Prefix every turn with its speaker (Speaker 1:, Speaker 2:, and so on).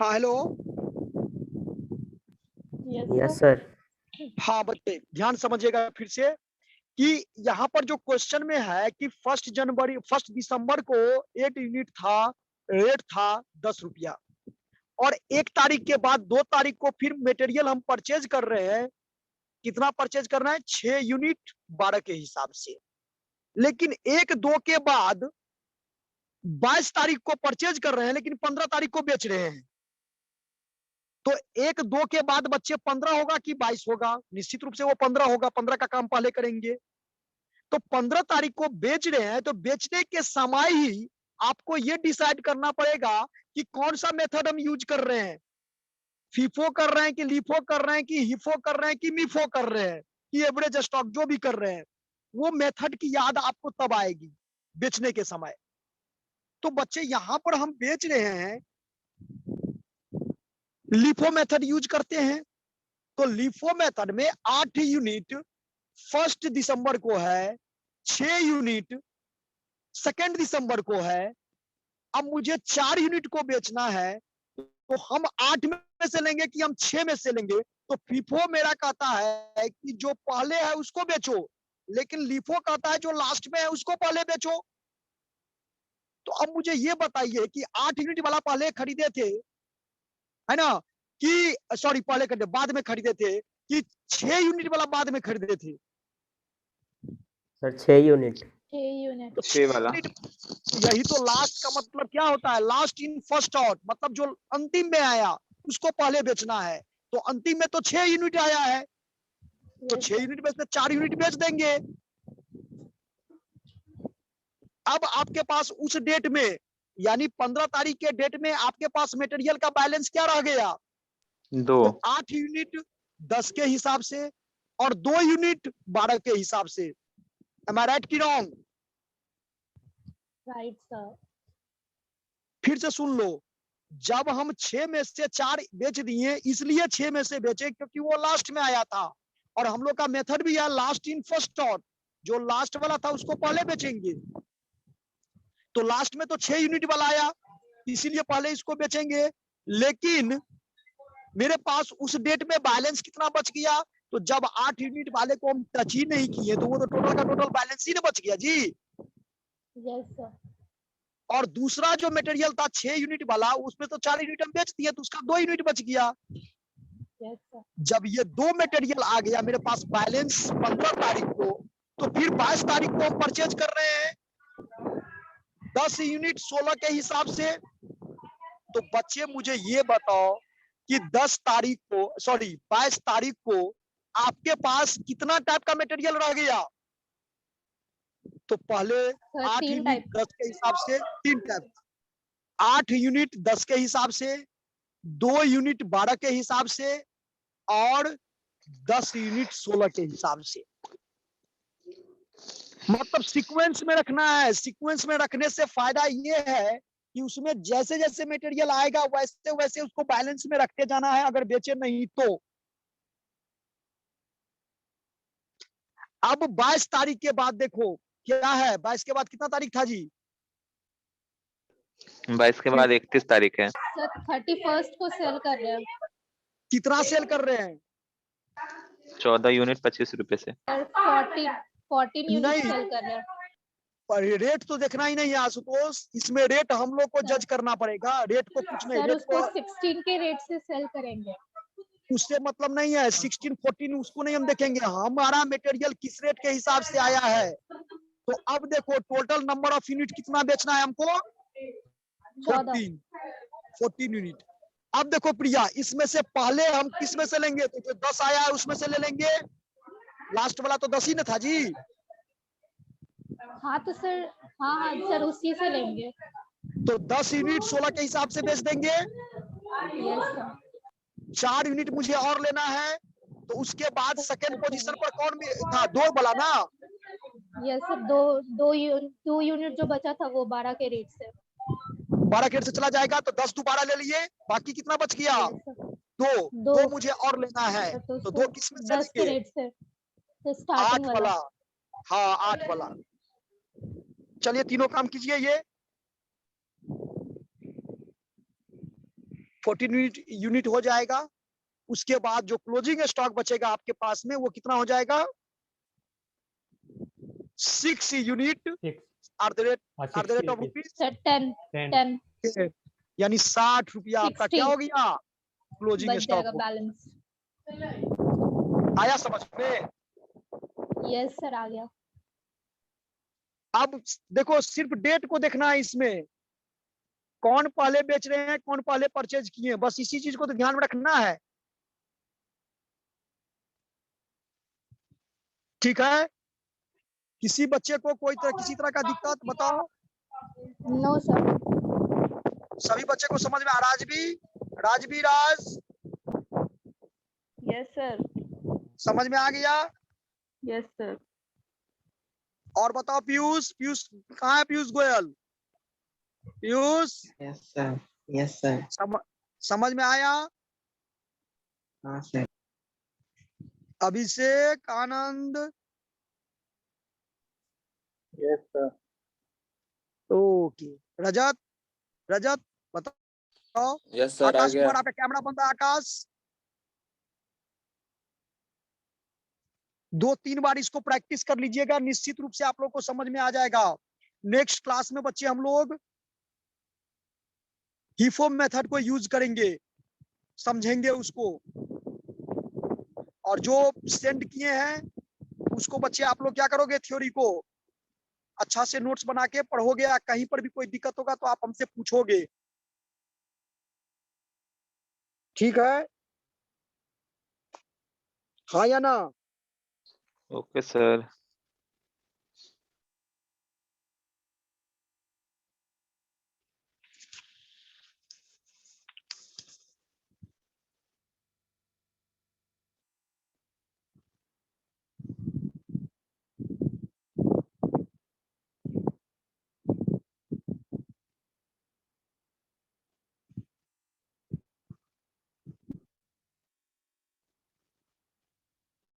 Speaker 1: हाँ hello.
Speaker 2: Yes sir.
Speaker 1: हाँ बच्चे ध्यान समझिएगा फिर से कि यहाँ पर जो क्वेश्चन में है कि 1 दिसंबर को 8 यूनिट था, रेट था 10 रुपया, और 1 तारीख के बाद 2 तारीख को फिर मटेरियल हम परचेज कर रहे हैं। कितना परचेज करना है? 6 यूनिट 12 के हिसाब से। लेकिन 1-2 के बाद 22 तारीख को परचेज कर रहे हैं, लेकिन 15 तारीख को बेच रहे हैं। तो 1-2 के बाद बच्चे 15 होगा कि 22 होगा? निश्चित रूप से वो 15 होगा। 15 का काम पहले करेंगे। तो 15 तारीख को बेच रहे हैं, तो बेचने के समय ही आपको ये डिसाइड करना पड़ेगा कि कौन सा मेथड हम यूज कर रहे हैं। फीफो कर रहे हैं कि लीफो कर रहे हैं कि हिफो कर रहे हैं कि मीफो कर रहे हैं कि एवरेज स्टॉक, जो भी कर रहे हैं वो मेथड की याद आपको तब आएगी बेचने के समय। तो बच्चे यहाँ पर हम बेच रहे हैं, लीफो मेथड यूज करते हैं। तो लीफो मेथड में 8 यूनिट 1 दिसंबर को है, 6 यूनिट 2 दिसंबर को है। अब मुझे 4 यूनिट को बेचना है, तो हम 8 में से लेंगे कि हम 6 में से लेंगे? तो फीफो मेरा कहता है कि जो पहले है उसको बेचो, लेकिन लीफो कहता है जो लास्ट में है उसको पहले बेचो। तो अब मुझे ये बताइए कि 8 यूनिट वाला पहले खरीदे थे, है ना, कि सॉरी पहले खरीदे बाद में खरीदे थे, कि 6 यूनिट वाला बाद में खरीदे थे?
Speaker 2: Sir 6 unit.
Speaker 3: 6 वाला।
Speaker 1: यही तो लास्ट का मतलब क्या होता है? लास्ट इन फर्स्ट आउट, मतलब जो अंतिम में आया उसको पहले बेचना है। तो अंतिम में तो 6 यूनिट आया है, तो 6 यूनिट में से 4 यूनिट बेच देंगे। अब आपके पास उस डेट में, यानी 15 तारीख के डेट में आपके पास मटेरियल का बैलेंस क्या रह गया?
Speaker 3: 2।
Speaker 1: तो 8 यूनिट 10 के हिसाब से और 2 यूनिट 12 के हिसाब से। एम आई राइट की रॉन्ग?
Speaker 4: Right sir.
Speaker 1: फिर से सुन लो, जब हम 6 में से 4 बेच दिए, इसलिए 6 में से बेचे क्योंकि वो लास्ट में आया था, और हम लोग का मेथड भी है लास्ट इन फर्स्ट आउट। जो लास्ट वाला था उसको पहले बेचेंगे। तो लास्ट में तो 6 यूनिट वाला आया, इसीलिए पहले इसको बेचेंगे। लेकिन मेरे पास उस डेट में बैलेंस कितना बच गया? तो जब 8 यूनिट वाले को हम टच ही नहीं किए, तो वो तो टोटल का टोटल बैलेंस ही ना बच गया जी।
Speaker 4: Yes sir.
Speaker 1: और दूसरा जो मटेरियल था 6 यूनिट वाला, उसमें तो 4 यूनिट हम बेच दिए, तो उसका 2 यूनिट बच गया।
Speaker 4: Yes sir.
Speaker 1: जब ये 2 मटेरियल आ गया मेरे पास बैलेंस 15 तारीख को, तो फिर 22 तारीख को हम परचेज कर रहे हैं 10 यूनिट 16 के हिसाब से। तो बच्चे मुझे ये बताओ कि 10 तारीख को, सॉरी 22 तारीख को आपके पास कितना टाइप का मटेरियल रह गया? तो पहले 8 यूनिट 10 के हिसाब से 3 टाइप, 8 यूनिट 10 के हिसाब से, 2 यूनिट 12 के हिसाब से, और 10 यूनिट 16 के हिसाब से। मतलब सीक्वेंस में रखना है। सीक्वेंस में रखने से फायदा ये है कि उसमें जैसे जैसे मटेरियल आएगा वैसे वैसे उसको बैलेंस में रखते जाना है, अगर बेचे नहीं तो। अब 22 तारीख के बाद देखो क्या है। 22 के बाद कितना तारीख था जी?
Speaker 3: 22 के बाद 31 तारीख है।
Speaker 4: सर 31st को सेल कर रहे हैं।
Speaker 1: कितना सेल कर रहे हैं?
Speaker 3: 14 यूनिट 25 रुपए से।
Speaker 4: 14 यूनिट
Speaker 1: नहीं,
Speaker 4: सेल कर रहे हैं।
Speaker 1: पर रेट तो देखना ही नहीं है आशुतोष, इसमें रेट हम लोग को जज करना पड़ेगा। रेट को कुछ नहीं,
Speaker 4: सर
Speaker 1: रेट
Speaker 4: उसको
Speaker 1: को
Speaker 4: 16 के रेट से सेल करेंगे।
Speaker 1: उससे मतलब नहीं है। 16 14 उसको नहीं हम देखेंगे, हमारा मटेरियल किस रेट के हिसाब से आया है। तो अब देखो टोटल नंबर ऑफ यूनिट कितना बेचना है हमको? 14 यूनिट। अब देखो प्रिया, इसमें से पहले हम किस में से लेंगे? तो जो 10 आया है उसमें से ले लेंगे। लास्ट वाला तो 10 ही ना था जी।
Speaker 4: हाँ तो सर, हाँ सर उसी से लेंगे।
Speaker 1: तो 10 यूनिट 16 के हिसाब से बेच देंगे।
Speaker 4: Yes sir.
Speaker 1: 4 यूनिट मुझे और लेना है, तो उसके बाद सेकंड पोजीशन पर कौन था? 2 वाला ना।
Speaker 4: यस सर, दो यूनिट जो बचा था वो 12 के रेट से।
Speaker 1: 12 के रेट से चला जाएगा, तो 10 दोबारा ले लिए। बाकी कितना बच गया? दो मुझे और लेना है। तो 2 किस में से
Speaker 4: 10 के
Speaker 1: लेंगे?
Speaker 4: रेट से, तो
Speaker 1: 8
Speaker 4: स्टार्टिंग
Speaker 1: वाला। हाँ 8 वाला। चलिए तीनों काम कीजिए। ये 14 यूनिट हो जाएगा। उसके बाद जो क्लोजिंग स्टॉक बचेगा आपके पास में वो कितना हो जाएगा? 6 unit at the rate of rupees
Speaker 4: sir 10
Speaker 1: यानी 60 रुपया आपका
Speaker 4: 60
Speaker 1: क्या हो गया? क्लोजिंग
Speaker 4: बच
Speaker 1: स्टॉक
Speaker 4: जाएगा बैलेंस।
Speaker 1: आया समझ में?
Speaker 4: यस सर आ गया।
Speaker 1: अब देखो सिर्फ डेट को देखना है इसमें, कौन पहले बेच रहे हैं, कौन पहले परचेज किए हैं, बस इसी चीज को तो ध्यान में रखना है। ठीक है, किसी बच्चे को किसी तरह का दिक्कत बताओ?
Speaker 4: No sir.
Speaker 1: सभी बच्चे को समझ में आ? राज
Speaker 5: यस सर।
Speaker 1: समझ में आ गया?
Speaker 5: Yes sir.
Speaker 1: और बताओ पीयूष कहाँ है? Piyush Goyal, Piyush
Speaker 6: yes sir. Yes sir.
Speaker 1: समझ में आया?
Speaker 6: हाँ sir.
Speaker 1: Abhishek Anand,
Speaker 7: yes sir.
Speaker 1: Okay. रजत बताओ।
Speaker 7: यस सर आ
Speaker 1: आकाश
Speaker 7: गया।
Speaker 1: कुमार आपका कैमरा बंद है। आकाश 2-3 बार इसको प्रैक्टिस कर लीजिएगा, निश्चित रूप से आप लोग को समझ में आ जाएगा। नेक्स्ट क्लास में बच्चे हम लोग हिफोम मेथड को यूज करेंगे, समझेंगे उसको। और जो सेंड किए हैं उसको बच्चे आप लोग क्या करोगे? थ्योरी को अच्छा से नोट्स बना के पढ़ोगे, या कहीं पर भी कोई दिक्कत होगा तो आप हमसे पूछोगे। ठीक है, हाँ या ना?
Speaker 3: Okay sir.